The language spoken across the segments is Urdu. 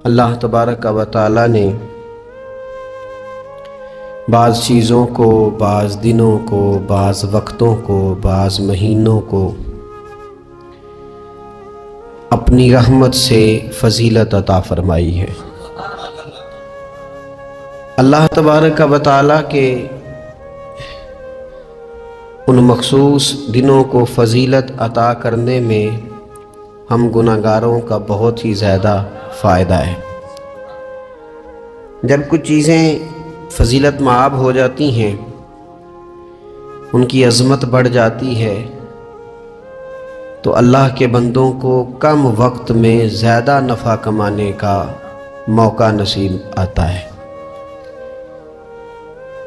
اللہ تبارک و تعالی نے بعض چیزوں کو، بعض دنوں کو، بعض وقتوں کو، بعض مہینوں کو اپنی رحمت سے فضیلت عطا فرمائی ہے۔ اللہ تبارک و تعالی کے ان مخصوص دنوں کو فضیلت عطا کرنے میں ہم گناہگاروں کا بہت ہی زیادہ فائدہ ہے۔ جب کچھ چیزیں فضیلت مآب ہو جاتی ہیں، ان کی عظمت بڑھ جاتی ہے، تو اللہ کے بندوں کو کم وقت میں زیادہ نفع کمانے کا موقع نصیب آتا ہے۔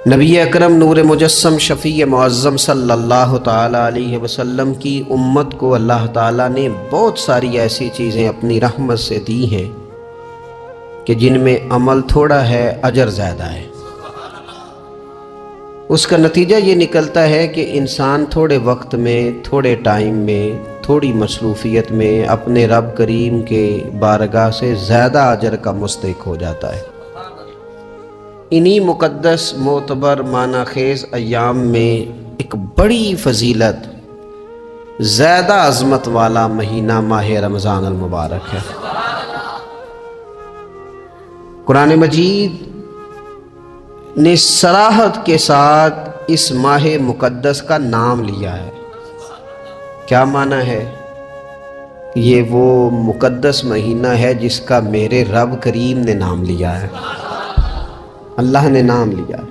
نبی اکرم نور مجسم شفیع معظم صلی اللہ تعالی علیہ وسلم کی امت کو اللہ تعالیٰ نے بہت ساری ایسی چیزیں اپنی رحمت سے دی ہیں کہ جن میں عمل تھوڑا ہے، اجر زیادہ ہے۔ اس کا نتیجہ یہ نکلتا ہے کہ انسان تھوڑے وقت میں، تھوڑے ٹائم میں، تھوڑی مصروفیت میں اپنے رب کریم کے بارگاہ سے زیادہ اجر کا مستحق ہو جاتا ہے۔ انہی مقدس، معتبر، معنی خیز ایام میں ایک بڑی فضیلت، زیادہ عظمت والا مہینہ ماہ رمضان المبارک ہے۔ قرآن مجید نے صراحت کے ساتھ اس ماہ مقدس کا نام لیا ہے۔ کیا معنی ہے؟ یہ وہ مقدس مہینہ ہے جس کا میرے رب کریم نے نام لیا ہے، اللہ نے نام لیا ہے۔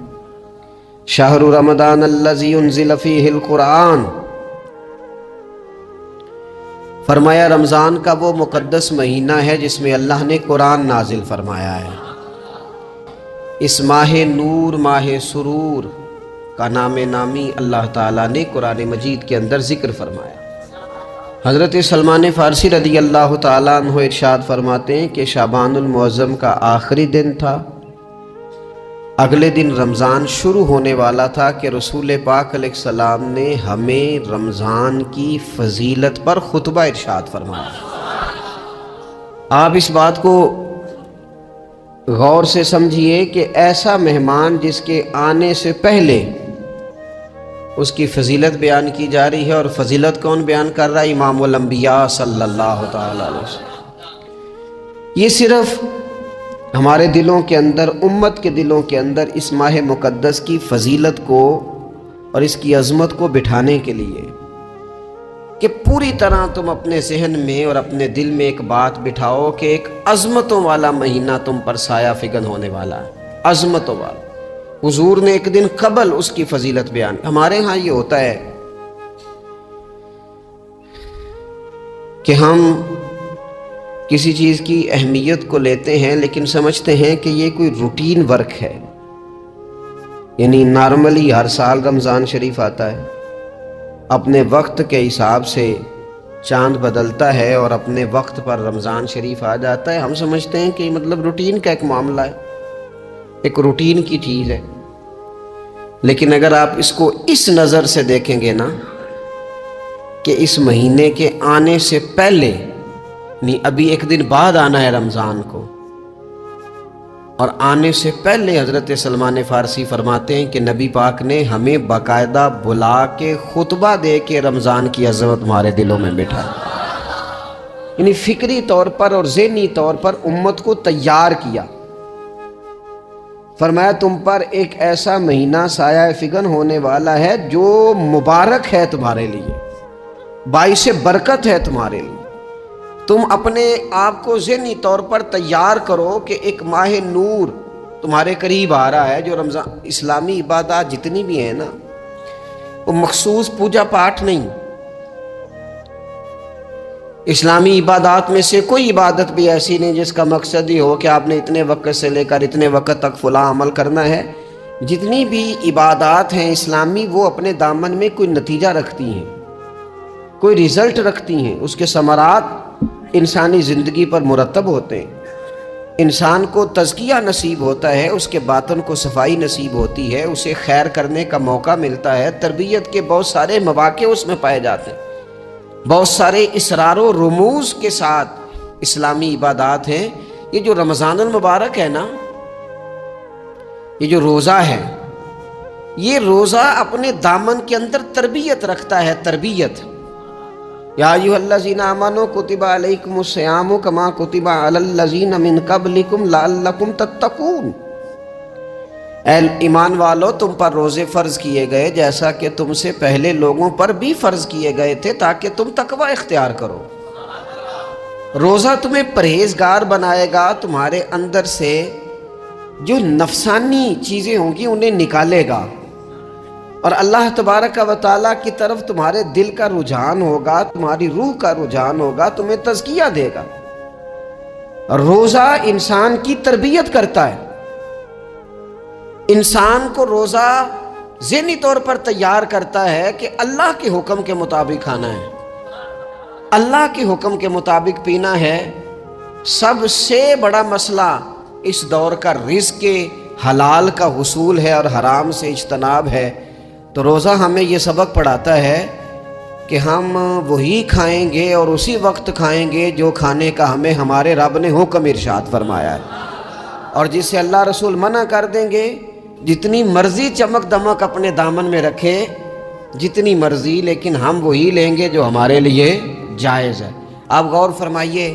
شہر رمضان الذی انزل فیہ القرآن، فرمایا رمضان کا وہ مقدس مہینہ ہے جس میں اللہ نے قرآن نازل فرمایا ہے۔ اس ماہ نور، ماہ سرور کا نام نامی اللہ تعالیٰ نے قرآن مجید کے اندر ذکر فرمایا۔ حضرت سلمان فارسی رضی اللہ تعالیٰ عنہ ارشاد فرماتے ہیں کہ شعبان المعظم کا آخری دن تھا، اگلے دن رمضان شروع ہونے والا تھا کہ رسول پاک علیہ السلام نے ہمیں رمضان کی فضیلت پر خطبہ ارشاد فرمایا۔ آپ اس بات کو غور سے سمجھیے کہ ایسا مہمان جس کے آنے سے پہلے اس کی فضیلت بیان کی جا رہی ہے، اور فضیلت کون بیان کر رہا ہے؟ امام الانبیاء صلی اللہ تعالی علیہ وسلم۔ یہ صرف ہمارے دلوں کے اندر، امت کے دلوں کے اندر اس ماہ مقدس کی فضیلت کو اور اس کی عظمت کو بٹھانے کے لیے کہ پوری طرح تم اپنے ذہن میں اور اپنے دل میں ایک بات بٹھاؤ کہ ایک عظمتوں والا مہینہ تم پر سایہ فگن ہونے والا ہے، عظمتوں والا۔ حضور نے ایک دن قبل اس کی فضیلت بیان۔ ہمارے ہاں یہ ہوتا ہے کہ ہم کسی چیز کی اہمیت کو لیتے ہیں لیکن سمجھتے ہیں کہ یہ کوئی روٹین ورک ہے، یعنی نارملی ہر سال رمضان شریف آتا ہے، اپنے وقت کے حساب سے چاند بدلتا ہے اور اپنے وقت پر رمضان شریف آ جاتا ہے۔ ہم سمجھتے ہیں کہ مطلب روٹین کا ایک معاملہ ہے، ایک روٹین کی چیز ہے۔ لیکن اگر آپ اس کو اس نظر سے دیکھیں گے نا کہ اس مہینے کے آنے سے پہلے، نہیں ابھی ایک دن بعد آنا ہے رمضان کو، اور آنے سے پہلے حضرت سلمان فارسی فرماتے ہیں کہ نبی پاک نے ہمیں باقاعدہ بلا کے خطبہ دے کے رمضان کی عظمت ہمارے دلوں میں بٹھا، یعنی فکری طور پر اور ذہنی طور پر امت کو تیار کیا۔ فرمایا تم پر ایک ایسا مہینہ سایہ فگن ہونے والا ہے جو مبارک ہے تمہارے لیے، باعث برکت ہے تمہارے لیے۔ تم اپنے آپ کو ذہنی طور پر تیار کرو کہ ایک ماہ نور تمہارے قریب آ رہا ہے۔ جو رمضان، اسلامی عبادات جتنی بھی ہیں نا، وہ مخصوص پوجا پاٹ نہیں۔ اسلامی عبادات میں سے کوئی عبادت بھی ایسی نہیں جس کا مقصد ہی ہو کہ آپ نے اتنے وقت سے لے کر اتنے وقت تک فلاں عمل کرنا ہے۔ جتنی بھی عبادات ہیں اسلامی، وہ اپنے دامن میں کوئی نتیجہ رکھتی ہیں، کوئی رزلٹ رکھتی ہیں، اس کے ثمرات انسانی زندگی پر مرتب ہوتے ہیں۔ انسان کو تزکیہ نصیب ہوتا ہے، اس کے باطن کو صفائی نصیب ہوتی ہے، اسے خیر کرنے کا موقع ملتا ہے، تربیت کے بہت سارے مواقع اس میں پائے جاتے ہیں۔ بہت سارے اسرار و رموز کے ساتھ اسلامی عبادات ہیں یہ جو رمضان المبارک ہے نا، یہ جو روزہ ہے، یہ روزہ اپنے دامن کے اندر تربیت رکھتا ہے، تربیت۔ یا ایھا الذین آمنوا کتب علیکم الصیام کما کتب علی الذین من قبلکم لعلکم تتقون۔ اے ایمان والو، تم پر روزے فرض کیے گئے جیسا کہ تم سے پہلے لوگوں پر بھی فرض کیے گئے تھے تاکہ تم تقوی اختیار کرو۔ روزہ تمہیں پرہیزگار بنائے گا، تمہارے اندر سے جو نفسانی چیزیں ہوں گی انہیں نکالے گا، اور اللہ تبارک و تعالیٰ کی طرف تمہارے دل کا رجحان ہوگا، تمہاری روح کا رجحان ہوگا، تمہیں تزکیہ دے گا۔ روزہ انسان کی تربیت کرتا ہے، انسان کو روزہ ذہنی طور پر تیار کرتا ہے کہ اللہ کے حکم کے مطابق کھانا ہے، اللہ کے حکم کے مطابق پینا ہے۔ سب سے بڑا مسئلہ اس دور کا رزق کے حلال کا حصول ہے اور حرام سے اجتناب ہے۔ تو روزہ ہمیں یہ سبق پڑھاتا ہے کہ ہم وہی کھائیں گے اور اسی وقت کھائیں گے جو کھانے کا ہمیں ہمارے رب نے حکم ارشاد فرمایا ہے، اور جس سے اللہ رسول منع کر دیں گے جتنی مرضی چمک دمک اپنے دامن میں رکھے، جتنی مرضی، لیکن ہم وہی لیں گے جو ہمارے لیے جائز ہے۔ آپ غور فرمائیے،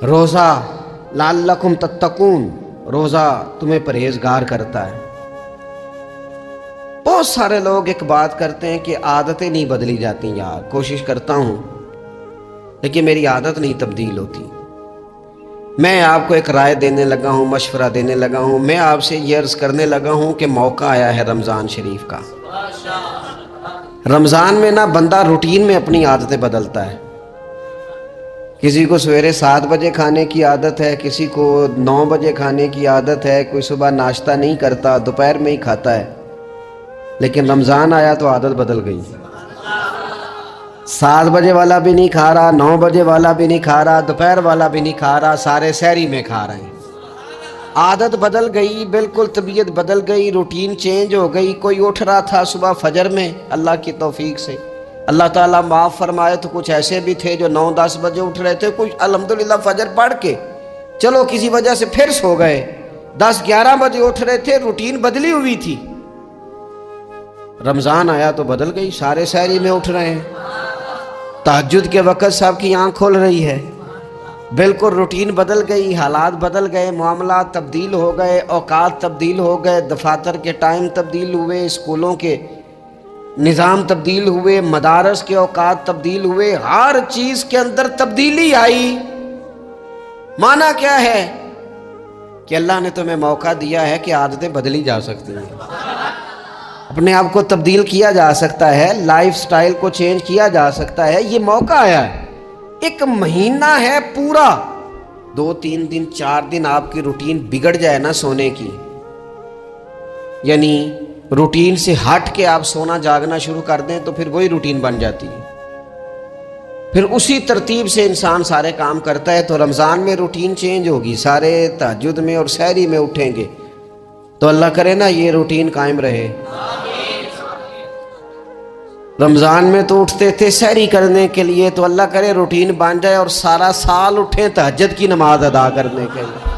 روزہ لعلکم تتقون، روزہ تمہیں پرہیزگار کرتا ہے۔ بہت سارے لوگ ایک بات کرتے ہیں کہ عادتیں نہیں بدلی جاتی، یار کوشش کرتا ہوں لیکن میری عادت نہیں تبدیل ہوتی۔ میں آپ کو ایک رائے دینے لگا ہوں، مشورہ دینے لگا ہوں، میں آپ سے یہ عرض کرنے لگا ہوں کہ موقع آیا ہے رمضان شریف کا۔ رمضان میں نا بندہ روٹین میں اپنی عادتیں بدلتا ہے۔ کسی کو سویرے 7 بجے کھانے کی عادت ہے، کسی کو 9 بجے کھانے کی عادت ہے، کوئی صبح ناشتہ نہیں کرتا، دوپہر میں ہی کھاتا ہے۔ لیکن رمضان آیا تو عادت بدل گئی، 7 بجے والا بھی نہیں کھا رہا، 9 بجے والا بھی نہیں کھا رہا، دوپہر والا بھی نہیں کھا رہا، سارے سحری میں کھا رہے ہیں۔ عادت بدل گئی، بالکل طبیعت بدل گئی، روٹین چینج ہو گئی۔ کوئی اٹھ رہا تھا صبح فجر میں، اللہ کی توفیق سے اللہ تعالیٰ معاف فرمائے تو کچھ ایسے بھی تھے جو 9-10 بجے اٹھ رہے تھے، کچھ الحمدللہ فجر پڑھ کے چلو کسی وجہ سے پھر سو گئے، 10-11 بجے اٹھ رہے تھے، روٹین بدلی ہوئی تھی۔ رمضان آیا تو بدل گئی، سارے سحری میں اٹھ رہے ہیں، تہجد کے وقت سب کی آنکھ کھل رہی ہے، بالکل روٹین بدل گئی، حالات بدل گئے، معاملات تبدیل ہو گئے، اوقات تبدیل ہو گئے، دفاتر کے ٹائم تبدیل ہوئے، اسکولوں کے نظام تبدیل ہوئے، مدارس کے اوقات تبدیل ہوئے، ہر چیز کے اندر تبدیلی آئی۔ معنی کیا ہے کہ اللہ نے تمہیں موقع دیا ہے کہ عادتیں بدلی جا سکتی ہیں، اپنے آپ کو تبدیل کیا جا سکتا ہے، لائف سٹائل کو چینج کیا جا سکتا ہے۔ یہ موقع آیا ہے، ایک مہینہ ہے پورا، 2-3 دن 4 دن آپ کی روٹین بگڑ جائے نا سونے کی، یعنی روٹین سے ہٹ کے آپ سونا جاگنا شروع کر دیں تو پھر وہی روٹین بن جاتی ہے، پھر اسی ترتیب سے انسان سارے کام کرتا ہے۔ تو رمضان میں روٹین چینج ہوگی، سارے تہجد میں اور سحری میں اٹھیں گے، تو اللہ کرے نا یہ روٹین قائم رہے۔ رمضان میں تو اٹھتے تھے سحری کرنے کے لیے، تو اللہ کرے روٹین بن جائے اور سارا سال اٹھیں تہجد کی نماز ادا کرنے کے لیے،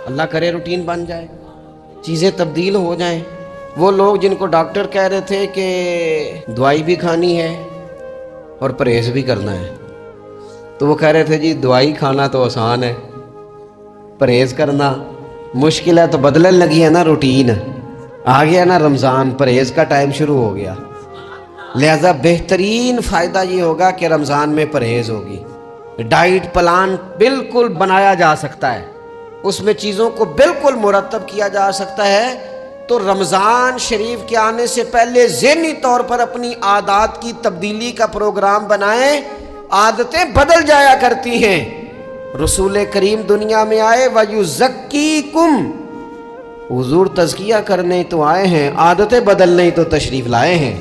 اللہ کرے روٹین بن جائے، چیزیں تبدیل ہو جائیں۔ وہ لوگ جن کو ڈاکٹر کہہ رہے تھے کہ دوائی بھی کھانی ہے اور پرہیز بھی کرنا ہے، تو وہ کہہ رہے تھے جی دوائی کھانا تو آسان ہے، پرہیز کرنا مشکل ہے، تو بدلنے لگی ہے نا روٹین، آ گیا نا رمضان، پرہیز کا ٹائم شروع ہو گیا۔ لہذا بہترین فائدہ یہ ہوگا کہ رمضان میں پرہیز ہوگی، ڈائٹ پلان بالکل بنایا جا سکتا ہے، اس میں چیزوں کو بالکل مرتب کیا جا سکتا ہے۔ تو رمضان شریف کے آنے سے پہلے ذہنی طور پر اپنی عادات کی تبدیلی کا پروگرام بنائیں، عادتیں بدل جایا کرتی ہیں۔ رسول کریم دنیا میں آئے وَيُزَكِّيكُمْ، حضور تزکیہ کرنے تو آئے ہیں، عادتیں بدلنے تو تشریف لائے ہیں۔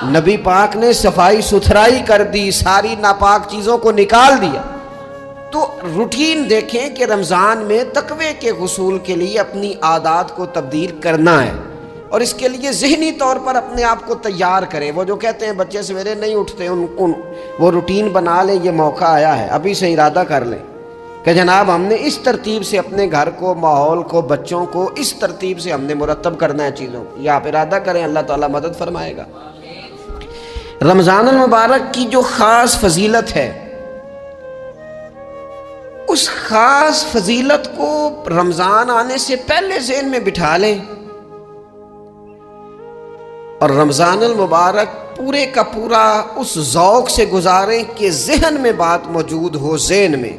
نبی پاک نے صفائی ستھرائی کر دی، ساری ناپاک چیزوں کو نکال دیا۔ تو روٹین دیکھیں کہ رمضان میں تقوی کے حصول کے لیے اپنی عادات کو تبدیل کرنا ہے، اور اس کے لیے ذہنی طور پر اپنے آپ کو تیار کریں۔ وہ جو کہتے ہیں بچے سویرے نہیں اٹھتے، وہ روٹین بنا لیں، یہ موقع آیا ہے، ابھی سے ارادہ کر لیں کہ جناب ہم نے اس ترتیب سے اپنے گھر کو، ماحول کو، بچوں کو اس ترتیب سے ہم نے مرتب کرنا ہے چیزوں کو. یہ آپ ارادہ کریں، اللہ تعالیٰ مدد فرمائے گا. رمضان المبارک کی جو خاص فضیلت ہے، اس خاص فضیلت کو رمضان آنے سے پہلے ذہن میں بٹھا لیں، اور رمضان المبارک پورے کا پورا اس ذوق سے گزاریں کہ ذہن میں بات موجود ہو، ذہن میں،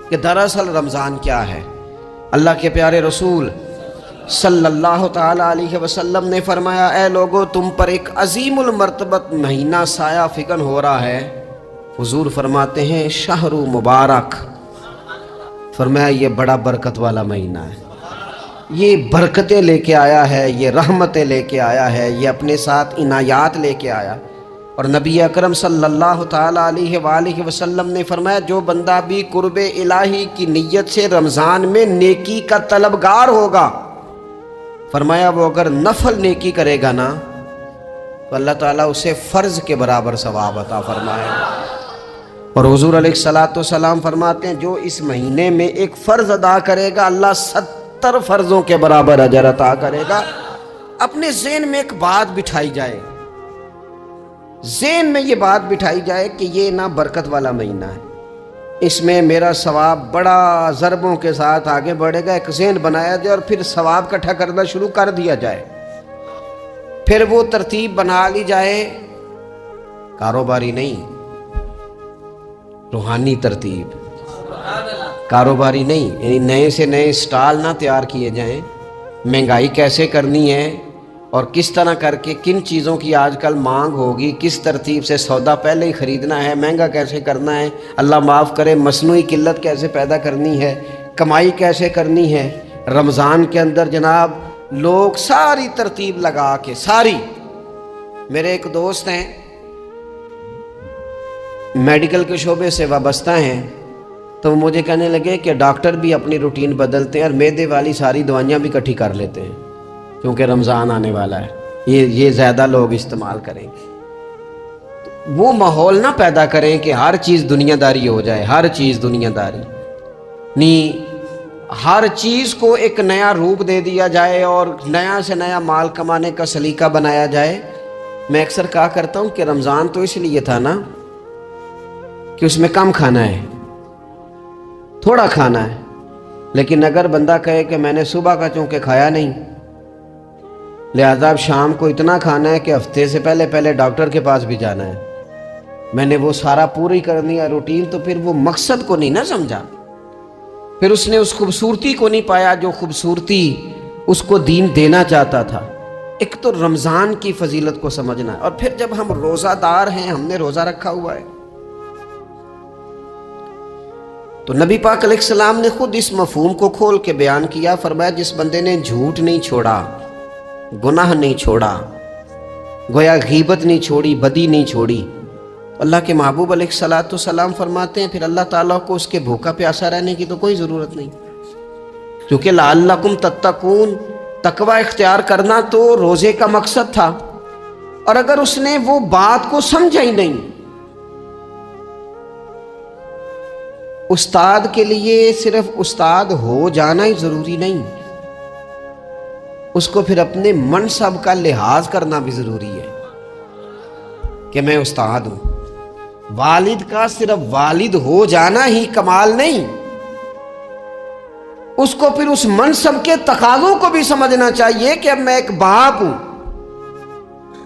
کہ دراصل رمضان کیا ہے. اللہ کے پیارے رسول صلی اللہ تعالی علیہ وسلم نے فرمایا، اے لوگو تم پر ایک عظیم المرتبت مہینہ سایہ فکن ہو رہا ہے. حضور فرماتے ہیں شہر مبارک، فرمایا یہ بڑا برکت والا مہینہ ہے، یہ برکتیں لے کے آیا ہے، یہ رحمتیں لے کے آیا ہے، یہ اپنے ساتھ عنایات لے کے آیا. اور نبی اکرم صلی اللہ تعالی علیہ وآلہ وسلم نے فرمایا، جو بندہ بھی قرب الہی کی نیت سے رمضان میں نیکی کا طلبگار ہوگا، فرمایا وہ اگر نفل نیکی کرے گا نا تو اللہ تعالیٰ اسے فرض کے برابر ثواب عطا فرمائے گا. اور حضور علیہ الصلوۃ فرماتے ہیں جو اس مہینے میں ایک فرض ادا کرے گا، اللہ 70 فرضوں کے برابر اجر عطا کرے گا. اپنے ذہن میں ایک بات بٹھائی جائے، ذہن میں یہ بات بٹھائی جائے کہ یہ نا برکت والا مہینہ ہے، اس میں میرا ثواب بڑا ضربوں کے ساتھ آگے بڑھے گا. ایک ذہن بنایا جائے اور پھر ثواب اکٹھا کرنا شروع کر دیا جائے. پھر وہ ترتیب بنا لی جائے، کاروباری نہیں، روحانی ترتیب، کاروباری نہیں، یعنی نئے سے نئے سٹال نہ تیار کیے جائیں. مہنگائی کیسے کرنی ہے اور کس طرح کر کے کن چیزوں کی آج کل مانگ ہوگی، کس ترتیب سے سودا پہلے ہی خریدنا ہے، مہنگا کیسے کرنا ہے، اللہ معاف کرے مصنوعی قلت کیسے پیدا کرنی ہے، کمائی کیسے کرنی ہے. رمضان کے اندر جناب لوگ ساری ترتیب لگا کے، ساری. میرے ایک دوست ہیں میڈیکل کے شعبے سے وابستہ ہیں، تو مجھے کہنے لگے کہ ڈاکٹر بھی اپنی روٹین بدلتے ہیں اور معدے والی ساری دوائیاں بھی اکٹھی کر لیتے ہیں کیونکہ رمضان آنے والا ہے، یہ زیادہ لوگ استعمال کریں گے. وہ ماحول نہ پیدا کریں کہ ہر چیز دنیا داری ہو جائے، ہر چیز دنیا داری نہیں، ہر چیز کو ایک نیا روپ دے دیا جائے اور نیا سے نیا مال کمانے کا سلیقہ بنایا جائے. میں اکثر کہا کرتا ہوں کہ رمضان تو اس لیے تھا نا کہ اس میں کم کھانا ہے، تھوڑا کھانا ہے. لیکن اگر بندہ کہے کہ میں نے صبح کا چونکہ کھایا نہیں، لہذا اب شام کو اتنا کھانا ہے کہ ہفتے سے پہلے ڈاکٹر کے پاس بھی جانا ہے، میں نے وہ سارا پوری کرنی ہے روٹین، تو پھر وہ مقصد کو نہیں نہ سمجھا، پھر اس نے اس خوبصورتی کو نہیں پایا جو خوبصورتی اس کو دین دینا چاہتا تھا. ایک تو رمضان کی فضیلت کو سمجھنا ہے، اور پھر جب ہم روزہ دار ہیں، ہم نے روزہ رکھا ہوا ہے، تو نبی پاک علیہ السلام نے خود اس مفہوم کو کھول کے بیان کیا. فرمایا جس بندے نے جھوٹ نہیں چھوڑا، گناہ نہیں چھوڑا، گویا غیبت نہیں چھوڑی، بدی نہیں چھوڑی، اللہ کے محبوب علیہ السلام فرماتے ہیں پھر اللہ تعالیٰ کو اس کے بھوکا پیاسا رہنے کی تو کوئی ضرورت نہیں، کیونکہ لعلکم تتقون، تقوی اختیار کرنا تو روزے کا مقصد تھا. اور اگر اس نے وہ بات کو سمجھا ہی نہیں، استاد کے لیے صرف استاد ہو جانا ہی ضروری نہیں، اس کو پھر اپنے منصب کا لحاظ کرنا بھی ضروری ہے کہ میں استاد ہوں. والد کا صرف والد ہو جانا ہی کمال نہیں، اس کو پھر اس منصب کے تقاضوں کو بھی سمجھنا چاہیے کہ اب میں ایک باپ ہوں،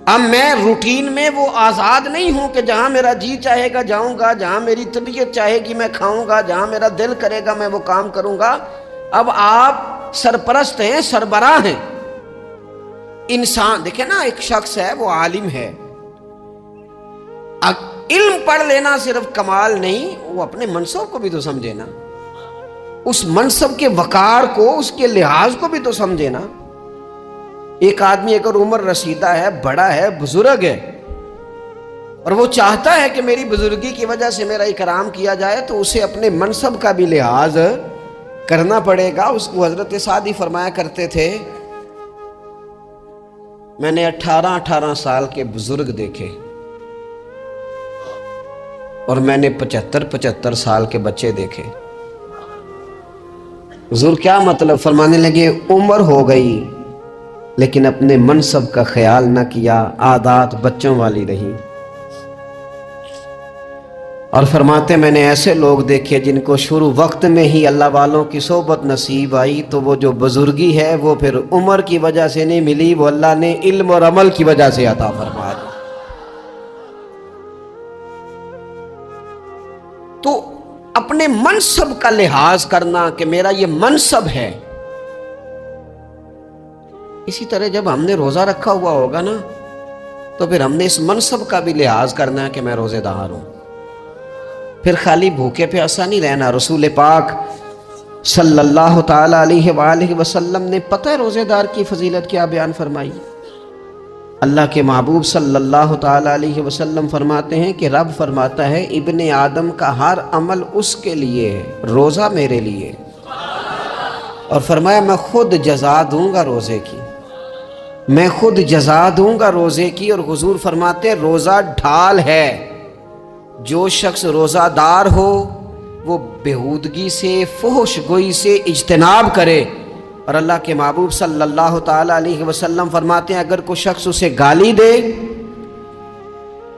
اب میں روٹین میں وہ آزاد نہیں ہوں کہ جہاں میرا جی چاہے گا جاؤں گا، جہاں میری طبیعت چاہے گی میں کھاؤں گا، جہاں میرا دل کرے گا میں وہ کام کروں گا. اب آپ سرپرست ہیں، سربراہ ہیں. انسان دیکھیں نا، ایک شخص ہے وہ عالم ہے، علم پڑھ لینا صرف کمال نہیں، وہ اپنے منصب کو بھی تو سمجھے نا، اس منصب کے وقار کو، اس کے لحاظ کو بھی تو سمجھے نا. ایک آدمی اگر عمر رسیدہ ہے، بڑا ہے، بزرگ ہے، اور وہ چاہتا ہے کہ میری بزرگی کی وجہ سے میرا اکرام کیا جائے، تو اسے اپنے منصب کا بھی لحاظ کرنا پڑے گا. اس کو حضرت سعدی فرمایا کرتے تھے میں نے 18 سال کے بزرگ دیکھے اور میں نے 75 سال کے بچے دیکھے. حضور کیا مطلب؟ فرمانے لگے عمر ہو گئی لیکن اپنے منصب کا خیال نہ کیا، عادات بچوں والی رہی۔ اور فرماتے میں نے ایسے لوگ دیکھے جن کو شروع وقت میں ہی اللہ والوں کی صحبت نصیب آئی تو وہ جو بزرگی ہے وہ پھر عمر کی وجہ سے نہیں ملی، وہ اللہ نے علم اور عمل کی وجہ سے عطا فرما دی۔ تو اپنے منصب کا لحاظ کرنا کہ میرا یہ منصب ہے۔ اسی طرح جب ہم نے روزہ رکھا ہوا ہوگا نا تو پھر ہم نے اس منصب کا بھی لحاظ کرنا ہے کہ میں روزے دار ہوں۔ پھر خالی بھوکے پیاسا نہیں رہنا۔ رسول پاک صلی اللہ تعالی علیہ وآلہ وسلم نے پتہ ہے روزے دار کی فضیلت کیا بیان فرمائی؟ اللہ کے محبوب صلی اللہ تعالی علیہ وسلم فرماتے ہیں کہ رب فرماتا ہے ابن آدم کا ہر عمل اس کے لیے ہے، روزہ میرے لیے۔ اور فرمایا میں خود جزا دوں گا روزے کی، میں خود جزا دوں گا روزے کی۔ اور حضور فرماتے ہیں روزہ ڈھال ہے، جو شخص روزہ دار ہو وہ بےہودگی سے، فحش گوئی سے اجتناب کرے۔ اور اللہ کے محبوب صلی اللہ تعالی علیہ وسلم فرماتے ہیں اگر کوئی شخص اسے گالی دے،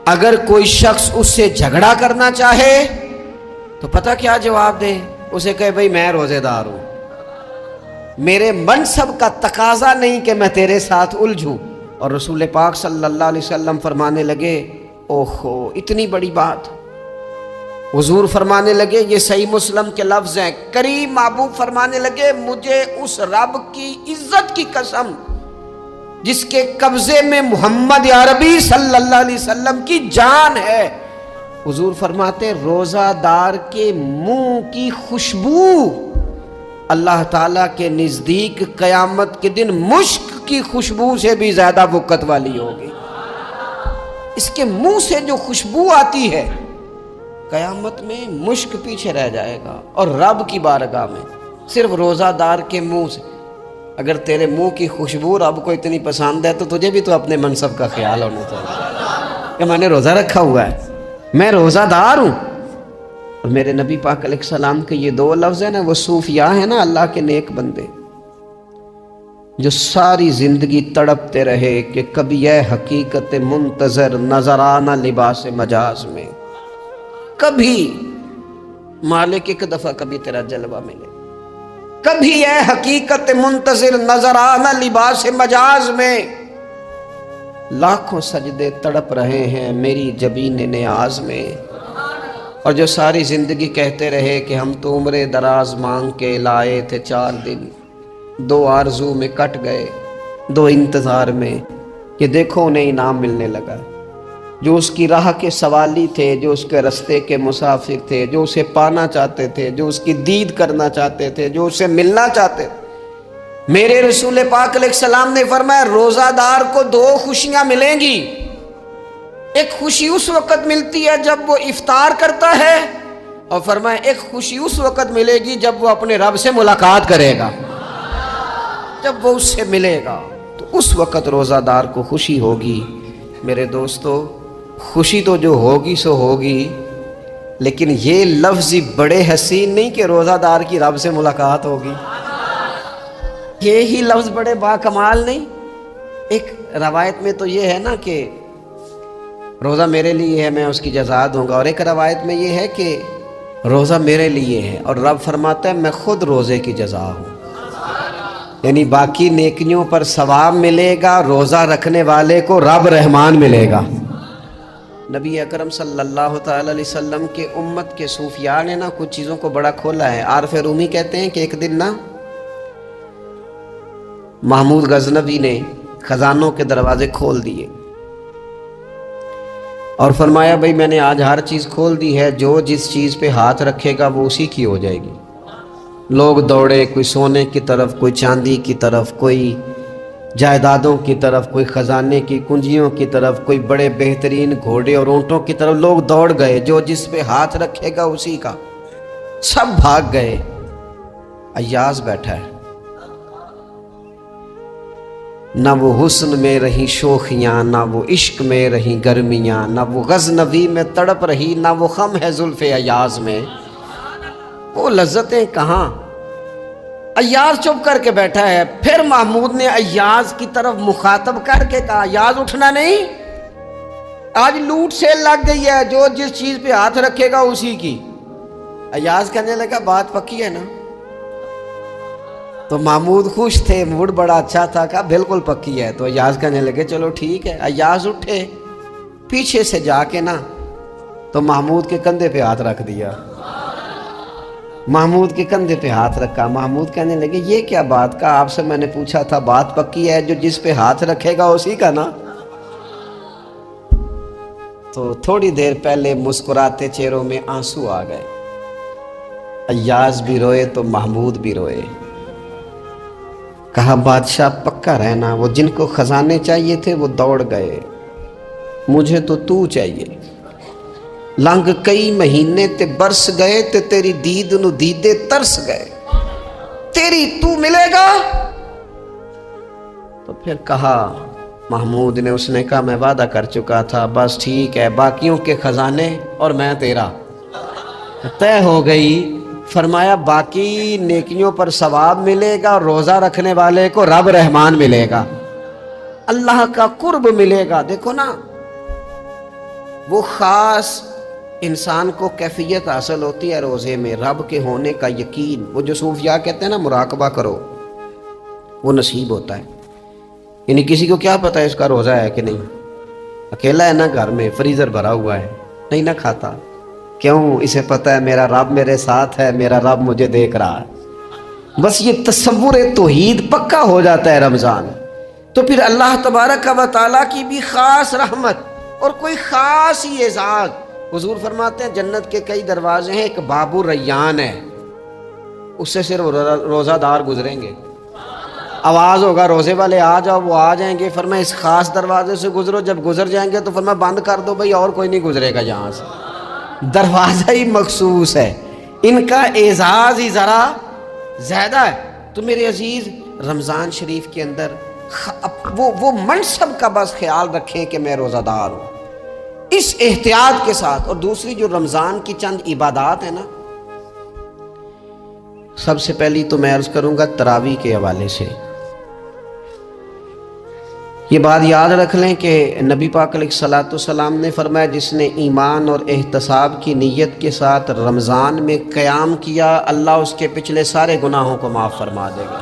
اگر کوئی شخص اس سے جھگڑا کرنا چاہے تو پتہ کیا جواب دے؟ اسے کہے بھئی میں روزے دار ہوں، میرے منصب کا تقاضا نہیں کہ میں تیرے ساتھ الجھوں۔ اور رسول پاک صلی اللہ علیہ وسلم فرمانے لگے اوہو اتنی بڑی بات۔ حضور فرمانے لگے یہ صحیح مسلم کے لفظ ہیں، کریم محبوب فرمانے لگے مجھے اس رب کی عزت کی قسم جس کے قبضے میں محمد عربی صلی اللہ علیہ وسلم کی جان ہے۔ حضور فرماتے روزہ دار کے منہ کی خوشبو اللہ تعالیٰ کے نزدیک قیامت کے دن مشک کی خوشبو سے بھی زیادہ وقت والی ہوگی۔ اس کے منہ سے جو خوشبو آتی ہے قیامت میں مشک پیچھے رہ جائے گا، اور رب کی بارگاہ میں صرف روزہ دار کے منہ سے۔ اگر تیرے منہ کی خوشبو رب کو اتنی پسند ہے تو تجھے بھی تو اپنے منصب کا خیال ہونا چاہیے کہ میں نے روزہ رکھا ہوا ہے، میں روزہ دار ہوں۔ اور میرے نبی پاک علیہ السلام کے یہ دو لفظ ہیں نا، وہ صوفیاء ہیں نا اللہ کے نیک بندے جو ساری زندگی تڑپتے رہے کہ کبھی اے حقیقت منتظر نظر آنا لباس مجاز میں، کبھی مالک ایک دفعہ کبھی تیرا جلوہ ملے، کبھی اے حقیقت منتظر نظر آنا لباس مجاز میں۔ لاکھوں سجدے تڑپ رہے ہیں میری جبین نیاز میں، اور جو ساری زندگی کہتے رہے کہ ہم تو عمر دراز مانگ کے لائے تھے 4 دن، 2 آرزو میں کٹ گئے، 2 انتظار میں کہ دیکھو انہیں انعام ملنے لگا۔ جو اس کی راہ کے سوالی تھے، جو اس کے رستے کے مسافر تھے، جو اسے پانا چاہتے تھے، جو اس کی دید کرنا چاہتے تھے، جو اسے ملنا چاہتے تھے، میرے رسول پاک علیہ السلام نے فرمایا روزہ دار کو 2 خوشیاں ملیں گی۔ ایک خوشی اس وقت ملتی ہے جب وہ افطار کرتا ہے، اور فرمایا ایک خوشی اس وقت ملے گی جب وہ اپنے رب سے ملاقات کرے گا، جب وہ اس سے ملے گا تو اس وقت روزہ دار کو خوشی ہوگی۔ میرے دوستو خوشی تو جو ہوگی سو ہوگی، لیکن یہ لفظ بڑے حسین نہیں کہ روزہ دار کی رب سے ملاقات ہوگی، یہی لفظ بڑے باکمال نہیں۔ ایک روایت میں تو یہ ہے نا کہ روزہ میرے لیے ہے میں اس کی جزا دوں گا، اور ایک روایت میں یہ ہے کہ روزہ میرے لیے ہے اور رب فرماتا ہے میں خود روزے کی جزا ہوں، یعنی باقی نیکیوں پر ثواب ملے گا، روزہ رکھنے والے کو رب رحمان ملے گا۔ نبی اکرم صلی اللہ تعالی علیہ وسلم کے امت کے صوفیاء نے نا کچھ چیزوں کو بڑا کھولا ہے۔ عارف رومی کہتے ہیں کہ ایک دن نا محمود غزنوی نے خزانوں کے دروازے کھول دیے اور فرمایا بھئی میں نے آج ہر چیز کھول دی ہے، جو جس چیز پہ ہاتھ رکھے گا وہ اسی کی ہو جائے گی۔ لوگ دوڑے، کوئی سونے کی طرف، کوئی چاندی کی طرف، کوئی جائیدادوں کی طرف، کوئی خزانے کی کنجیوں کی طرف، کوئی بڑے بہترین گھوڑے اور اونٹوں کی طرف، لوگ دوڑ گئے، جو جس پہ ہاتھ رکھے گا اسی کا۔ سب بھاگ گئے، ایاز بیٹھا ہے، نہ وہ حسن میں رہی شوخیاں، نہ وہ عشق میں رہی گرمیاں، نہ وہ غزنوی میں تڑپ رہی، نہ وہ خم ہے زلف ایاز میں۔ وہ لذتیں کہاں، ایاز چپ کر کے بیٹھا ہے. پھر محمود نے ایاز کی طرف مخاطب کر کے کہا ایاز اٹھنا نہیں, آج لوٹ سیل لگ گئی ہے, جو جس چیز پہ ہاتھ رکھے گا اسی کی. ایاز کہنے لگا بات پکی ہے نا؟ تو محمود خوش تھے, موڈ بڑا اچھا تھا, کہا بالکل پکی ہے. تو ایاز کہنے لگے چلو ٹھیک ہے. ایاز اٹھے, پیچھے سے جا کے نا تو محمود کے کندھے پہ ہاتھ رکھ دیا. محمود کے کندھے پہ ہاتھ رکھا. محمود کہنے لگے یہ کیا بات کا, آپ سے میں نے پوچھا تھا بات پکی ہے, جو جس پہ ہاتھ رکھے گا اسی کا نا. تو تھوڑی دیر پہلے مسکراتے چہروں میں آنسو آ گئے. ایاز بھی روئے تو محمود بھی روئے. کہا بادشاہ پکا رہنا, وہ جن کو خزانے چاہیے تھے وہ دوڑ گئے, مجھے تو چاہیے. لنگ کئی مہینے تے برس گئے تے تیری دید نو دیدے ترس گئے, تیری تو ملے گا. تو پھر کہا محمود نے, اس نے کہا میں وعدہ کر چکا تھا, بس ٹھیک ہے, باقیوں کے خزانے اور میں تیرا طے ہو گئی. فرمایا باقی نیکیوں پر ثواب ملے گا, اور روزہ رکھنے والے کو رب رحمان ملے گا, اللہ کا قرب ملے گا. دیکھو نا وہ خاص انسان کو کیفیت حاصل ہوتی ہے روزے میں, رب کے ہونے کا یقین. وہ جو صوفیاء کہتے ہیں نا مراقبہ کرو, وہ نصیب ہوتا ہے. یعنی کسی کو کیا پتہ ہے اس کا روزہ ہے کہ نہیں, اکیلا ہے نا گھر میں, فریزر بھرا ہوا ہے, نہیں نہ کھاتا. کیوں؟ اسے پتہ ہے میرا رب میرے ساتھ ہے, میرا رب مجھے دیکھ رہا ہے. بس یہ تصور توحید پکا ہو جاتا ہے رمضان, تو پھر اللہ تبارک و تعالیٰ کی بھی خاص رحمت اور کوئی خاص ہی اعزاز. حضور فرماتے ہیں جنت کے کئی دروازے ہیں, ایک باب الریان ہے, اس سے صرف روزہ دار گزریں گے. آواز ہوگا روزے والے آ جاؤ, وہ آ جائیں گے. فرمایا اس خاص دروازے سے گزرو, جب گزر جائیں گے تو فرمایا بند کر دو بھائی, اور کوئی نہیں گزرے گا یہاں سے. دروازہ ہی مخصوص ہے, ان کا اعزاز ہی ذرا زیادہ ہے. تو میرے عزیز رمضان شریف کے اندر وہ منصب کا بس خیال رکھیں کہ میں روزہ دار ہوں, اس احتیاط کے ساتھ. اور دوسری جو رمضان کی چند عبادات ہیں نا, سب سے پہلی تو میں عرض کروں گا تراویح کے حوالے سے. یہ بات یاد رکھ لیں کہ نبی پاک علیہ الصلوۃ والسلام نے فرمایا جس نے ایمان اور احتساب کی نیت کے ساتھ رمضان میں قیام کیا, اللہ اس کے پچھلے سارے گناہوں کو معاف فرما دے گا.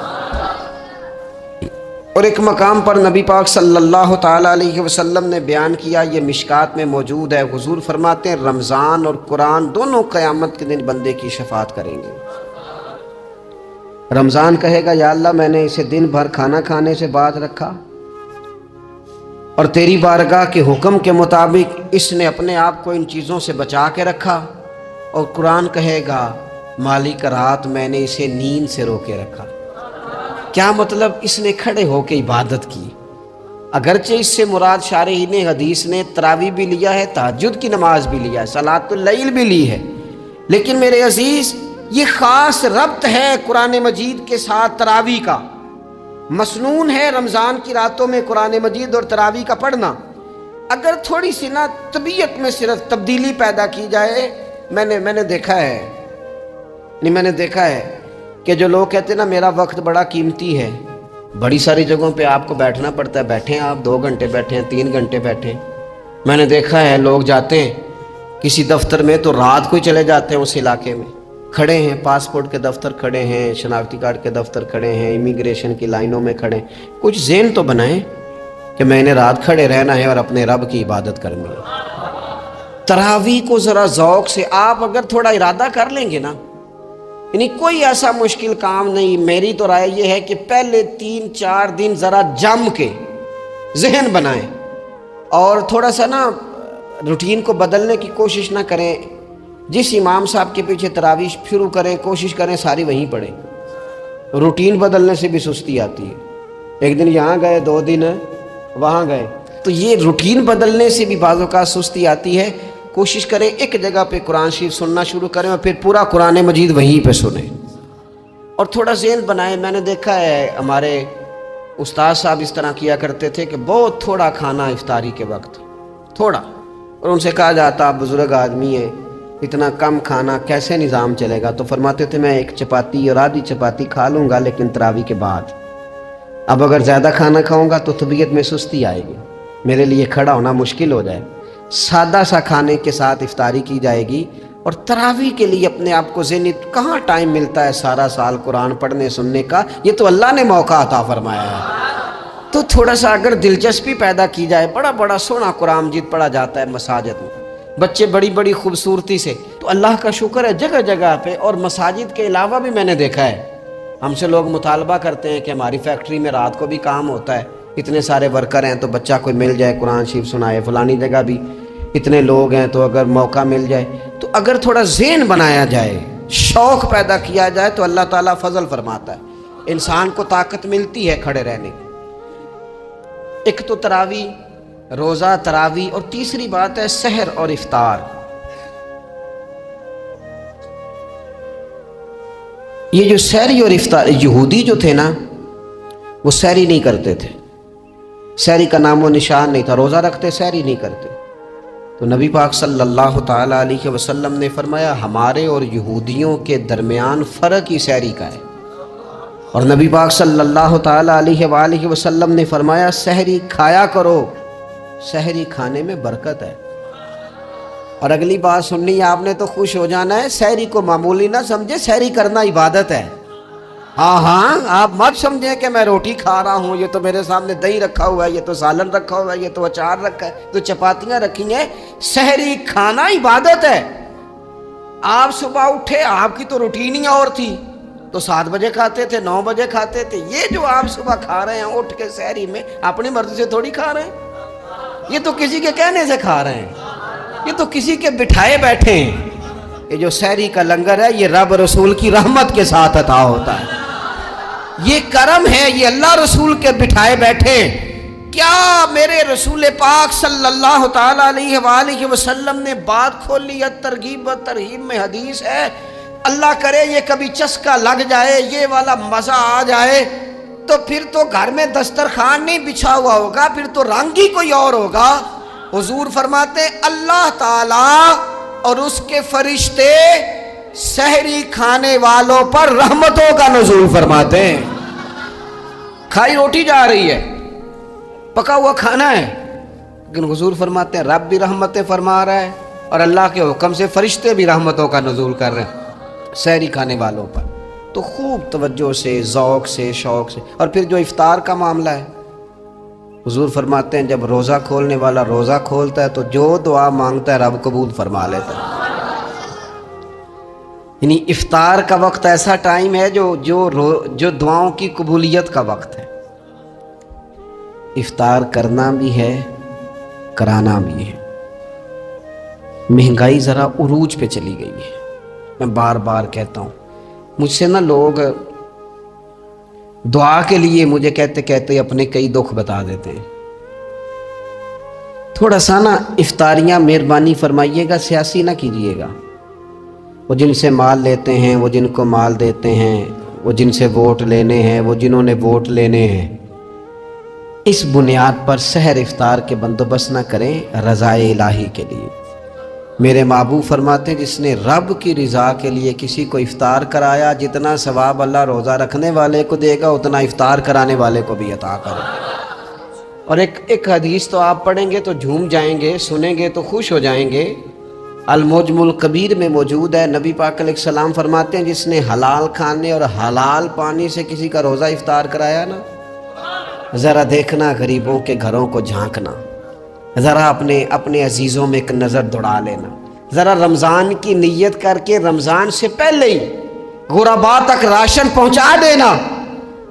اور ایک مقام پر نبی پاک صلی اللہ تعالیٰ علیہ وسلم نے بیان کیا, یہ مشکات میں موجود ہے. حضور فرماتے ہیں رمضان اور قرآن دونوں قیامت کے دن بندے کی شفاعت کریں گے. رمضان کہے گا یا اللہ میں نے اسے دن بھر کھانا کھانے سے باز رکھا, اور تیری بارگاہ کے حکم کے مطابق اس نے اپنے آپ کو ان چیزوں سے بچا کے رکھا. اور قرآن کہے گا مالک رات میں نے اسے نیند سے روکے رکھا. کیا مطلب؟ اس نے کھڑے ہو کے عبادت کی. اگرچہ اس سے مراد شارحین حدیث نے تراویح بھی لیا ہے, تہجد کی نماز بھی لیا ہے, صلاۃ اللیل بھی لی ہے, لیکن میرے عزیز یہ خاص ربط ہے قرآن مجید کے ساتھ تراویح کا. مسنون ہے رمضان کی راتوں میں قرآن مجید اور تراویح کا پڑھنا. اگر تھوڑی سی نا طبیعت میں صرف تبدیلی پیدا کی جائے, میں نے دیکھا ہے کہ جو لوگ کہتے ہیں نا میرا وقت بڑا قیمتی ہے, بڑی ساری جگہوں پہ آپ کو بیٹھنا پڑتا ہے, بیٹھیں آپ 2 گھنٹے بیٹھیں, 3 گھنٹے بیٹھیں. میں نے دیکھا ہے لوگ جاتے ہیں کسی دفتر میں تو رات کو ہی چلے جاتے ہیں اس علاقے میں, کھڑے ہیں, پاسپورٹ کے دفتر کھڑے ہیں, شناختی کارڈ کے دفتر کھڑے ہیں, امیگریشن کی لائنوں میں کھڑے ہیں. کچھ ذہن تو بنائیں کہ میں نے رات کھڑے رہنا ہے اور اپنے رب کی عبادت کرنی ہے. تراویح کو ذرا ذوق سے آپ اگر تھوڑا ارادہ کر لیں گے نا, یعنی کوئی ایسا مشکل کام نہیں. میری تو رائے یہ ہے کہ پہلے 3-4 دن ذرا جم کے ذہن بنائیں, اور تھوڑا سا نا روٹین کو بدلنے کی کوشش نہ کریں. جس امام صاحب کے پیچھے تراویح شروع کریں, کوشش کریں ساری وہیں پڑھیں. روٹین بدلنے سے بھی سستی آتی ہے. ایک دن یہاں گئے, 2 دن وہاں گئے, تو یہ روٹین بدلنے سے بھی بعض اوقات سستی آتی ہے. کوشش کریں ایک جگہ پہ قرآن شریف سننا شروع کریں اور پھر پورا قرآن مجید وہیں پہ سنیں, اور تھوڑا ذہن بنائیں. میں نے دیکھا ہے ہمارے استاد صاحب اس طرح کیا کرتے تھے کہ بہت تھوڑا کھانا افطاری کے وقت, تھوڑا, اور ان سے کہا جاتا آپ بزرگ آدمی ہیں, اتنا کم کھانا کیسے نظام چلے گا؟ تو فرماتے تھے میں ایک چپاتی اور آدھی چپاتی کھا لوں گا لیکن تراویح کے بعد۔ اب اگر زیادہ کھانا کھاؤں گا تو طبیعت میں سستی آئے گی، میرے لیے کھڑا ہونا مشکل ہو جائے۔ سادہ سا کھانے کے ساتھ افطاری کی جائے گی، اور تراویح کے لیے اپنے آپ کو ذہنی کہاں ٹائم ملتا ہے سارا سال قرآن پڑھنے سننے کا؟ یہ تو اللہ نے موقع عطا فرمایا ہے۔ تو تھوڑا سا اگر دلچسپی پیدا کی جائے، بڑا بڑا سونا قرآن مجید پڑھا جاتا ہے مساجد میں، بچے بڑی بڑی خوبصورتی سے، تو اللہ کا شکر ہے جگہ جگہ پہ۔ اور مساجد کے علاوہ بھی میں نے دیکھا ہے، ہم سے لوگ مطالبہ کرتے ہیں کہ ہماری فیکٹری میں رات کو بھی کام ہوتا ہے، اتنے سارے ورکر ہیں تو بچہ کوئی مل جائے قرآن شریف سنائے، فلانی جگہ بھی اتنے لوگ ہیں تو اگر موقع مل جائے، تو اگر تھوڑا ذہن بنایا جائے، شوق پیدا کیا جائے تو اللہ تعالیٰ فضل فرماتا ہے، انسان کو طاقت ملتی ہے کھڑے رہنے کی۔ ایک تو تراویح، روزہ، تراویح، اور تیسری بات ہے سحر اور افطار۔ یہ جو سحری اور افطار، یہودی جو تھے نا وہ سحری نہیں کرتے تھے، سحری کا نام و نشان نہیں تھا، روزہ رکھتے سحری نہیں کرتے۔ تو نبی پاک صلی اللہ تعالیٰ علیہ وسلم نے فرمایا ہمارے اور یہودیوں کے درمیان فرق ہی سحری کا ہے، اور نبی پاک صلی اللہ تعالیٰ علیہ وآلہ وسلم نے فرمایا سحری کھایا کرو، سحری کھانے میں برکت ہے۔ اور اگلی بات سننی ہے آپ نے تو خوش ہو جانا ہے، سحری کو معمولی نہ سمجھے، سحری کرنا عبادت ہے۔ ہاں آپ مت سمجھیں کہ میں روٹی کھا رہا ہوں، یہ تو میرے سامنے دہی رکھا ہوا ہے، یہ تو سالن رکھا ہوا ہے، یہ تو اچار رکھا ہے، تو چپاتیاں رکھی ہیں۔ سحری کھانا عبادت ہے۔ آپ صبح اٹھے، آپ کی تو روٹین ہی اور تھی، تو 7 بجے کھاتے تھے، 9 بجے کھاتے تھے۔ یہ جو آپ صبح کھا رہے ہیں اٹھ کے سحری میں، اپنی مرضی سے تھوڑی کھا رہے ہیں، یہ تو کسی کے کہنے سے کھا رہے ہیں، یہ تو کسی کے بٹھائے بیٹھے ہیں۔ یہ جو سحری کا لنگر ہے یہ رب رسول کی رحمت کے ساتھ عطا ہوتا ہے، یہ کرم ہے، یہ اللہ رسول کے بٹھائے بیٹھے۔ کیا میرے رسول پاک صلی اللہ تعالیٰ علیہ وآلہ وسلم نے بات کھولی ہے، ترغیب و ترہیب میں حدیث ہے، اللہ کرے یہ کبھی چسکا لگ جائے، یہ والا مزہ آ جائے، تو پھر تو گھر میں دسترخوان نہیں بچھا ہوا ہوگا، پھر تو رنگ ہی کوئی اور ہوگا۔ حضور فرماتے ہیں اللہ تعالیٰ اور اس کے فرشتے سحری کھانے والوں پر رحمتوں کا نزول فرماتے ہیں۔ کھائی روٹی جا رہی ہے، پکا ہوا کھانا ہے، لیکن حضور فرماتے ہیں رب بھی رحمتیں فرما رہا ہے، اور اللہ کے حکم سے فرشتے بھی رحمتوں کا نزول کر رہے ہیں سحری کھانے والوں پر۔ تو خوب توجہ سے، ذوق سے، شوق سے۔ اور پھر جو افطار کا معاملہ ہے، حضور فرماتے ہیں جب روزہ کھولنے والا روزہ کھولتا ہے تو جو دعا مانگتا ہے رب قبول فرما لیتا ہے۔ یعنی افطار کا وقت ایسا ٹائم ہے جو دعاؤں کی قبولیت کا وقت ہے۔ افطار کرنا بھی ہے، کرانا بھی ہے۔ مہنگائی ذرا عروج پہ چلی گئی ہے، میں بار بار کہتا ہوں، مجھ سے نا لوگ دعا کے لیے مجھے کہتے کہتے اپنے کئی دکھ بتا دیتے ہیں۔ تھوڑا سا نا افطاریاں مہربانی فرمائیے گا، سیاسی نہ کیجیے گا۔ وہ جن سے مال لیتے ہیں، وہ جن کو مال دیتے ہیں، وہ جن سے ووٹ لینے ہیں، وہ جنہوں نے ووٹ لینے ہیں، اس بنیاد پر سحر افطار کے بندوبست نہ کریں رضا الہی کے لیے۔ میرے محبوب فرماتے ہیں جس نے رب کی رضا کے لیے کسی کو افطار کرایا، جتنا ثواب اللہ روزہ رکھنے والے کو دے گا اتنا افطار کرانے والے کو بھی عطا کرے۔ اور ایک حدیث تو آپ پڑھیں گے تو جھوم جائیں گے، سنیں گے تو خوش ہو جائیں گے، المعجم الکبیر میں موجود ہے۔ نبی پاک علیہ السلام فرماتے ہیں جس نے حلال کھانے اور حلال پانی سے کسی کا روزہ افطار کرایا نا، ذرا دیکھنا غریبوں کے گھروں کو جھانکنا، ذرا اپنے عزیزوں میں ایک نظر دوڑا لینا، ذرا رمضان کی نیت کر کے رمضان سے پہلے ہی غرباء تک راشن پہنچا دینا،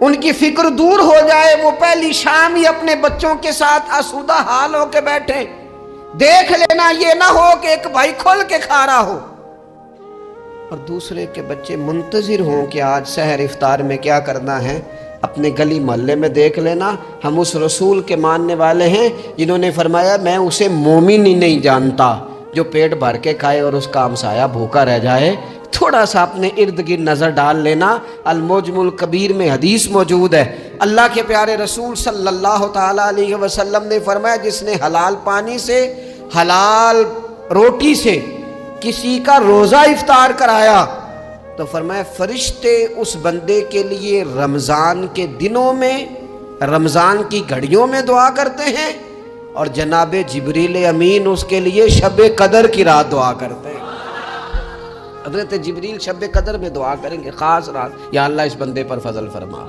ان کی فکر دور ہو جائے، وہ پہلی شام ہی اپنے بچوں کے ساتھ آسودہ حال ہو کے بیٹھیں۔ دیکھ لینا یہ نہ ہو کہ ایک بھائی کھول کے کھا رہا ہو اور دوسرے کے بچے منتظر ہوں کہ آج سحر افطار میں کیا کرنا ہے۔ اپنے گلی محلے میں دیکھ لینا، ہم اس رسول کے ماننے والے ہیں جنہوں نے فرمایا میں اسے مومن ہی نہیں جانتا جو پیٹ بھر کے کھائے اور اس کا ہمسایہ بھوکا رہ جائے۔ تھوڑا سا اپنے ارد گرد نظر ڈال لینا، المعجم الکبیر میں حدیث موجود ہے۔ اللہ کے پیارے رسول صلی اللہ تعالیٰ علیہ وسلم نے فرمایا جس نے حلال پانی سے، حلال روٹی سے کسی کا روزہ افطار کرایا تو فرمایا فرشتے اس بندے کے لیے رمضان کے دنوں میں، رمضان کی گھڑیوں میں دعا کرتے ہیں، اور جناب جبریل امین اس کے لیے شب قدر کی رات دعا کرتے ہیں۔ حضرت جبریل شب قدر میں دعا کریں گے، خاص رات، یا اللہ اس بندے پر فضل فرما،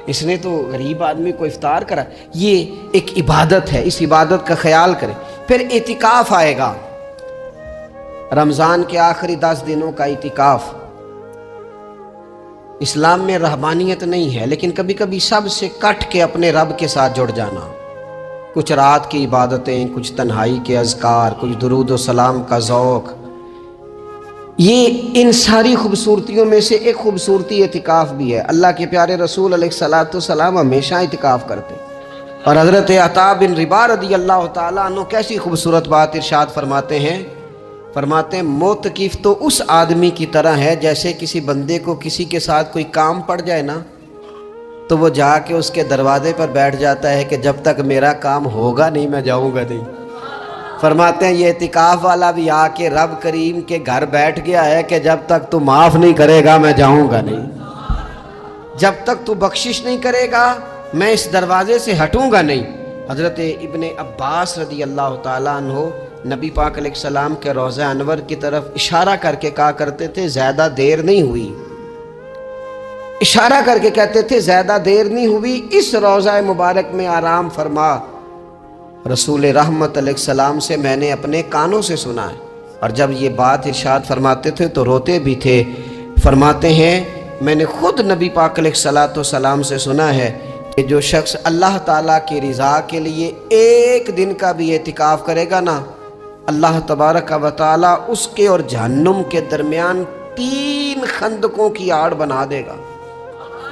اس نے تو غریب آدمی کو افطار کرا۔ یہ ایک عبادت ہے، اس عبادت کا خیال کریں۔ پھر اعتکاف آئے گا، رمضان کے آخری 10 دنوں کا اعتکاف۔ اسلام میں رہبانیت نہیں ہے، لیکن کبھی کبھی سب سے کٹ کے اپنے رب کے ساتھ جڑ جانا، کچھ رات کی عبادتیں، کچھ تنہائی کے اذکار، کچھ درود و سلام کا ذوق، یہ ان ساری خوبصورتیوں میں سے ایک خوبصورتی اعتکاف بھی ہے۔ اللہ کے پیارے رسول علیہ الصلوۃ والسلام ہمیشہ اعتکاف کرتے، اور حضرت عطا بن رباح رضی اللہ تعالیٰ عنہ کیسی خوبصورت بات ارشاد فرماتے ہیں، معتکف تو اس آدمی کی طرح ہے جیسے کسی بندے کو کسی کے ساتھ کوئی کام پڑ جائے نا تو وہ جا کے اس کے دروازے پر بیٹھ جاتا ہے کہ جب تک میرا کام ہوگا نہیں میں جاؤں گا نہیں۔ فرماتے ہیں یہ اعتکاف والا بھی آ کے رب کریم کے گھر بیٹھ گیا ہے کہ جب تک تو معاف نہیں کرے گا میں جاؤں گا نہیں، جب تک تو بخشش نہیں کرے گا میں اس دروازے سے ہٹوں گا نہیں۔ حضرت ابن عباس رضی اللہ تعالیٰ عنہ نبی پاک علیہ السلام کے روضہ انور کی طرف اشارہ کر کے کہا کرتے تھے زیادہ دیر نہیں ہوئی، اشارہ کر کے کہتے تھے زیادہ دیر نہیں ہوئی، اس روضہ مبارک میں آرام فرما۔ رسول رحمت علیہ السلام سے میں نے اپنے کانوں سے سنا ہے، اور جب یہ بات ارشاد فرماتے تھے تو روتے بھی تھے۔ فرماتے ہیں میں نے خود نبی پاک علیہ السلام سے سنا ہے کہ جو شخص اللہ تعالیٰ کی رضا کے لیے ایک دن کا بھی اعتکاف کرے گا نا، اللہ تبارک و تعالیٰ اس کے اور جہنم کے درمیان 3 خندقوں کی آڑ بنا دے گا،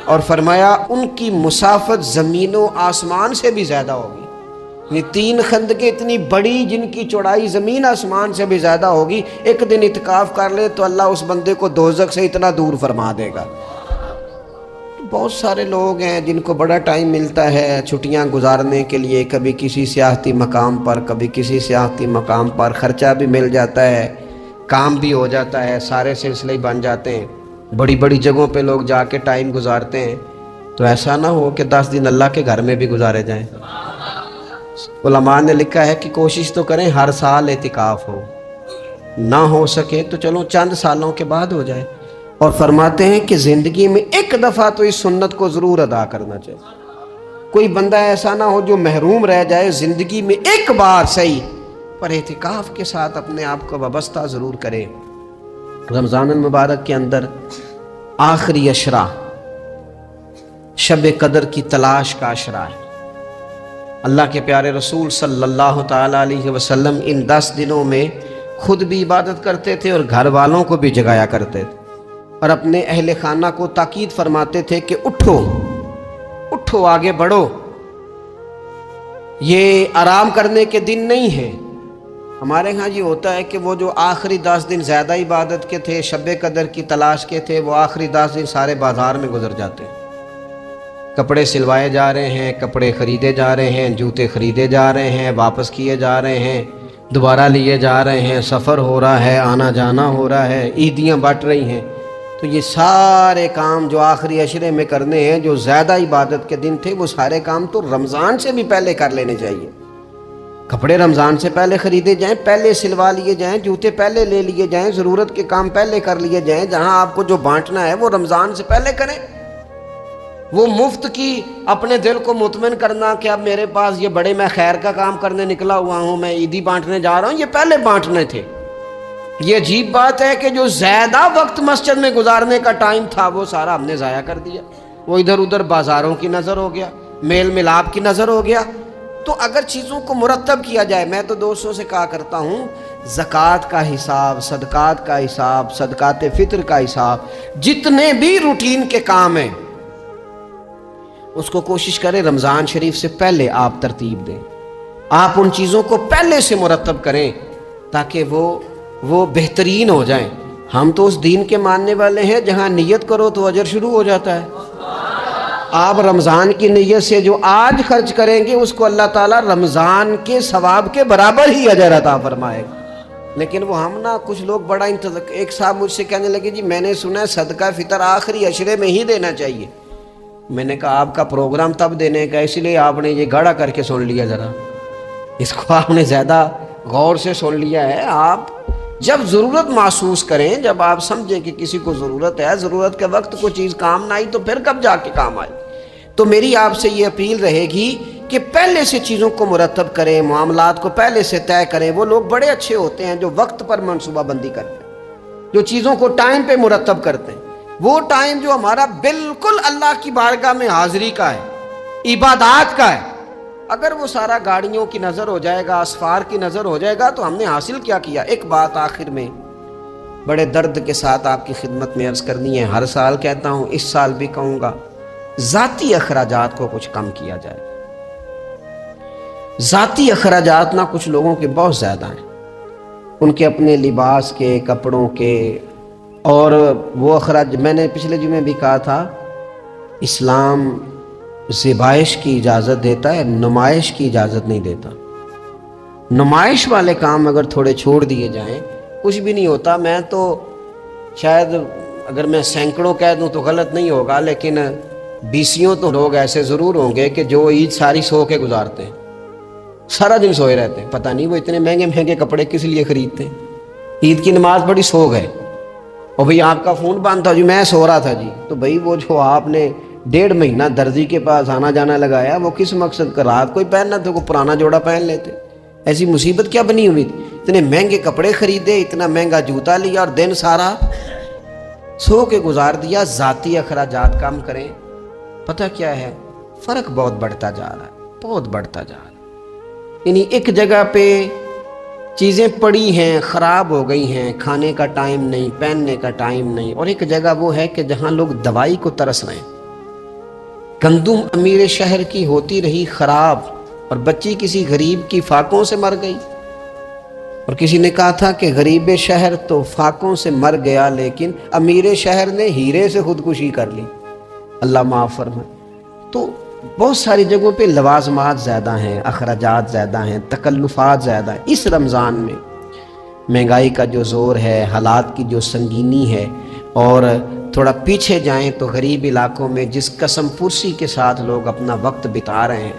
اور فرمایا ان کی مسافت زمین و آسمان سے بھی زیادہ ہوگی۔ یعنی 3 خندقیں اتنی بڑی جن کی چوڑائی زمین آسمان سے بھی زیادہ ہوگی، ایک دن اعتکاف کر لے تو اللہ اس بندے کو دوزخ سے اتنا دور فرما دے گا۔ بہت سارے لوگ ہیں جن کو بڑا ٹائم ملتا ہے چھٹیاں گزارنے کے لیے، کبھی کسی سیاحتی مقام پر، کبھی کسی سیاحتی مقام پر، خرچہ بھی مل جاتا ہے، کام بھی ہو جاتا ہے، سارے سلسلے بن جاتے ہیں، بڑی بڑی جگہوں پہ لوگ جا کے ٹائم گزارتے ہیں۔ تو ایسا نہ ہو کہ 10 دن اللہ کے گھر میں بھی گزارے جائیں۔ علماء نے لکھا ہے کہ کوشش تو کریں ہر سال اعتکاف ہو، نہ ہو سکے تو چلو چند سالوں کے بعد ہو جائے، اور فرماتے ہیں کہ زندگی میں ایک دفعہ تو اس سنت کو ضرور ادا کرنا چاہیے۔ کوئی بندہ ایسا نہ ہو جو محروم رہ جائے، زندگی میں ایک بار صحیح پر اعتکاف کے ساتھ اپنے آپ کو وابستہ ضرور کرے۔ رمضان المبارک کے اندر آخری عشرہ شب قدر کی تلاش کا عشرہ ہے۔ اللہ کے پیارے رسول صلی اللہ تعالیٰ علیہ وسلم ان 10 دنوں میں خود بھی عبادت کرتے تھے اور گھر والوں کو بھی جگایا کرتے تھے، اور اپنے اہل خانہ کو تاکید فرماتے تھے کہ اٹھو اٹھو، آگے بڑھو، یہ آرام کرنے کے دن نہیں ہیں۔ ہمارے ہاں یہ ہوتا ہے کہ وہ جو آخری 10 دن زیادہ عبادت کے تھے، شب قدر کی تلاش کے تھے، وہ آخری 10 دن سارے بازار میں گزر جاتے ہیں، کپڑے سلوائے جا رہے ہیں، کپڑے خریدے جا رہے ہیں، جوتے خریدے جا رہے ہیں، واپس کیے جا رہے ہیں، دوبارہ لیے جا رہے ہیں، سفر ہو رہا ہے، آنا جانا ہو رہا ہے، عیدیاں بٹ رہی ہیں۔ تو یہ سارے کام جو آخری عشرے میں کرنے ہیں، جو زیادہ عبادت کے دن تھے، وہ سارے کام تو رمضان سے بھی پہلے کر لینے چاہیے۔ کپڑے رمضان سے پہلے خریدے جائیں، پہلے سلوا لیے جائیں، جوتے پہلے لے لیے جائیں، ضرورت کے کام پہلے کر لیے جائیں، جہاں آپ کو جو بانٹنا ہے وہ رمضان سے پہلے کریں۔ وہ مفت کی اپنے دل کو مطمئن کرنا کہ اب میرے پاس یہ بڑے میں خیر کا کام کرنے نکلا ہوا ہوں، میں عیدی بانٹنے جا رہا ہوں، یہ پہلے بانٹنے تھے۔ یہ عجیب بات ہے کہ جو زیادہ وقت مسجد میں گزارنے کا ٹائم تھا وہ سارا ہم نے ضائع کر دیا، وہ ادھر ادھر بازاروں کی نظر ہو گیا، میل ملاپ کی نظر ہو گیا۔ تو اگر چیزوں کو مرتب کیا جائے، میں تو دوستوں سے کہا کرتا ہوں زکوٰۃ کا حساب، صدقات کا حساب، صدقات فطر کا حساب، جتنے بھی روٹین کے کام ہیں اس کو کوشش کریں رمضان شریف سے پہلے آپ ترتیب دیں، آپ ان چیزوں کو پہلے سے مرتب کریں تاکہ وہ بہترین ہو جائیں۔ ہم تو اس دین کے ماننے والے ہیں جہاں نیت کرو تو اجر شروع ہو جاتا ہے۔ آپ رمضان کی نیت سے جو آج خرچ کریں گے اس کو اللہ تعالیٰ رمضان کے ثواب کے برابر ہی اجر عطا فرمائے گا۔ لیکن وہ ہم نا کچھ لوگ بڑا ایک صاحب مجھ سے کہنے لگے جی میں نے سنا ہے صدقہ فطر آخری عشرے میں ہی دینا چاہیے. میں نے کہا آپ کا پروگرام تب دینے کا اس لیے آپ نے یہ گاڑا کر کے سن لیا, ذرا اس کو آپ نے زیادہ غور سے سن لیا ہے. آپ جب ضرورت محسوس کریں, جب آپ سمجھیں کہ کسی کو ضرورت ہے, ضرورت کے وقت کوئی چیز کام نہ آئی تو پھر کب جا کے کام آئے. تو میری آپ سے یہ اپیل رہے گی کہ پہلے سے چیزوں کو مرتب کریں, معاملات کو پہلے سے طے کریں. وہ لوگ بڑے اچھے ہوتے ہیں جو وقت پر منصوبہ بندی کرتے ہیں, جو چیزوں کو ٹائم پہ مرتب کرتے ہیں. وہ ٹائم جو ہمارا بالکل اللہ کی بارگاہ میں حاضری کا ہے, عبادات کا ہے, اگر وہ سارا گاڑیوں کی نظر ہو جائے گا, اسفار کی نظر ہو جائے گا, تو ہم نے حاصل کیا کیا. ایک بات آخر میں بڑے درد کے ساتھ آپ کی خدمت میں عرض کرنی ہے, ہر سال کہتا ہوں, اس سال بھی کہوں گا, ذاتی اخراجات کو کچھ کم کیا جائے. ذاتی اخراجات نہ کچھ لوگوں کے بہت زیادہ ہیں, ان کے اپنے لباس کے, کپڑوں کے, اور وہ اخراج. میں نے پچھلے جمعے بھی کہا تھا, اسلام ذبائش کی اجازت دیتا ہے, نمائش کی اجازت نہیں دیتا. نمائش والے کام اگر تھوڑے چھوڑ دیے جائیں کچھ بھی نہیں ہوتا. میں تو شاید اگر میں سینکڑوں کہہ دوں تو غلط نہیں ہوگا, لیکن بیسیوں تو لوگ ایسے ضرور ہوں گے کہ جو عید ساری سو کے گزارتے ہیں, سارا دن سوئے رہتے ہیں. پتہ نہیں وہ اتنے مہنگے مہنگے کپڑے کس لیے خریدتے ہیں. عید کی نماز بڑی سوگ ہے. اور بھئی آپ کا فون بند تھا جی, میں سو رہا تھا جی, تو بھئی وہ جو آپ نے 1.5 مہینہ درزی کے پاس آنا جانا لگایا, وہ کس مقصد کا. رات کوئی پہننا تو کوئی پرانا جوڑا پہن لیتے. ایسی مصیبت کیا بنی ہوئی تھی. اتنے مہنگے کپڑے خریدے, اتنا مہنگا جوتا لیا, اور دن سارا سو کے گزار دیا. ذاتی اخراجات کم کریں. پتہ کیا ہے, فرق بہت بڑھتا جا رہا ہے, بہت بڑھتا جا رہا ہے. یعنی ایک جگہ پہ چیزیں پڑی ہیں, خراب ہو گئی ہیں, کھانے کا ٹائم نہیں, پہننے کا ٹائم نہیں, اور ایک جگہ وہ ہے کہ جہاں لوگ دوائی کو ترس رہے ہیں. گندم امیر شہر کی ہوتی رہی خراب, اور بچی کسی غریب کی فاقوں سے مر گئی. اور کسی نے کہا تھا کہ غریب شہر تو فاقوں سے مر گیا, لیکن امیر شہر نے ہیرے سے خودکشی کر لی. اللہ معاف فرمائے. تو بہت ساری جگہوں پہ لوازمات زیادہ ہیں, اخراجات زیادہ ہیں, تکلفات زیادہ ہیں. اس رمضان میں مہنگائی کا جو زور ہے, حالات کی جو سنگینی ہے, اور تھوڑا پیچھے جائیں تو غریب علاقوں میں جس قسم پرسی کے ساتھ لوگ اپنا وقت بتا رہے ہیں,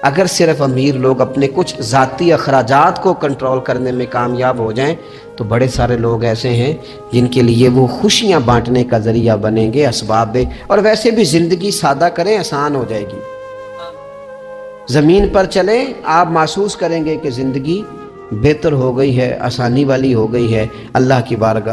اگر صرف امیر لوگ اپنے کچھ ذاتی اخراجات کو کنٹرول کرنے میں کامیاب ہو جائیں تو بڑے سارے لوگ ایسے ہیں جن کے لیے وہ خوشیاں بانٹنے کا ذریعہ بنیں گے, اسباب. اور ویسے بھی زندگی سادہ کریں, آسان ہو جائے گی. زمین پر چلیں, آپ محسوس کریں گے کہ زندگی بہتر ہو گئی ہے, آسانی والی ہو گئی ہے. اللہ کی بارگاہ